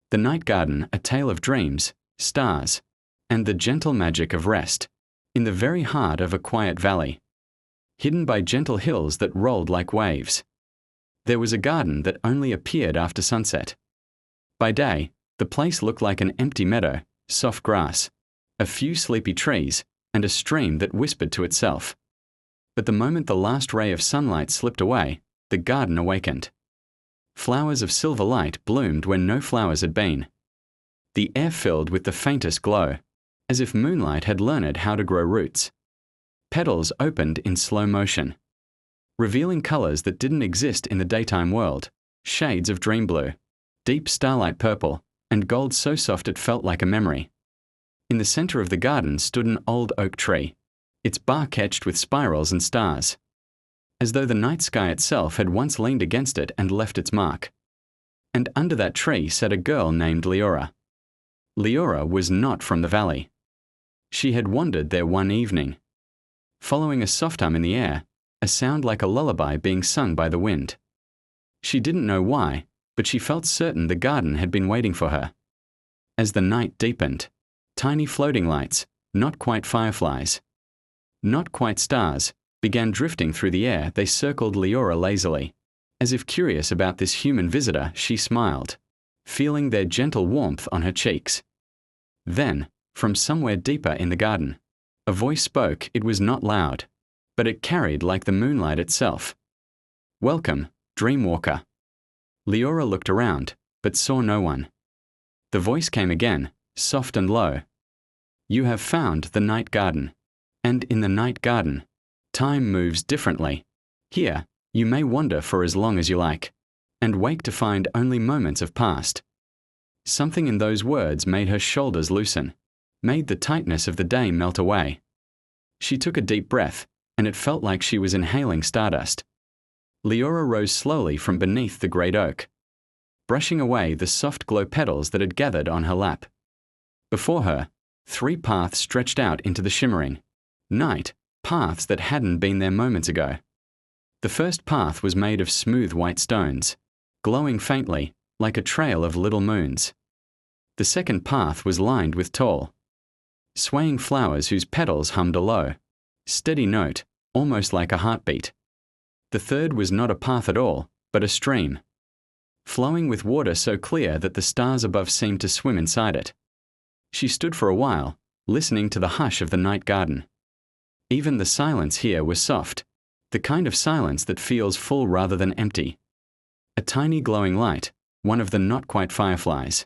The Night Garden, a tale of dreams, stars, and the gentle magic of rest, in the very heart of a quiet valley, hidden by gentle hills that rolled like waves. There was a garden that only appeared after sunset. By day, the place looked like an empty meadow, soft grass, a few sleepy trees, and a stream that whispered to itself. But the moment the last ray of sunlight slipped away, the garden awakened. Flowers of silver light bloomed where no flowers had been. The air filled with the faintest glow, as if moonlight had learned how to grow roots. Petals opened in slow motion, revealing colors that didn't exist in the daytime world, shades of dream blue, deep starlight purple, and gold so soft it felt like a memory. In the center of the garden stood an old oak tree, its bark etched with spirals and stars, as though the night sky itself had once leaned against it and left its mark. And under that tree sat a girl named Leora. Leora was not from the valley. She had wandered there one evening, following a soft hum in the air, a sound like a lullaby being sung by the wind. She didn't know why, but she felt certain the garden had been waiting for her. As the night deepened, tiny floating lights, not quite fireflies, not quite stars, began drifting through the air. They circled Leora lazily. As if curious about this human visitor, she smiled, feeling their gentle warmth on her cheeks. Then, from somewhere deeper in the garden, a voice spoke. It was not loud, but it carried like the moonlight itself. "Welcome, Dreamwalker." Leora looked around, but saw no one. The voice came again, soft and low. "You have found the Night Garden, and in the Night Garden, time moves differently. Here, you may wander for as long as you like, and wake to find only moments have passed." Something in those words made her shoulders loosen, made the tightness of the day melt away. She took a deep breath, and it felt like she was inhaling stardust. Leora rose slowly from beneath the great oak, brushing away the soft glow petals that had gathered on her lap. Before her, 3 paths stretched out into the shimmering night, paths that hadn't been there moments ago. The first path was made of smooth white stones, glowing faintly, like a trail of little moons. The second path was lined with tall, swaying flowers whose petals hummed a low, steady note, almost like a heartbeat. The third was not a path at all, but a stream, flowing with water so clear that the stars above seemed to swim inside it. She stood for a while, listening to the hush of the night garden. Even the silence here was soft, the kind of silence that feels full rather than empty. A tiny glowing light, one of the not quite fireflies,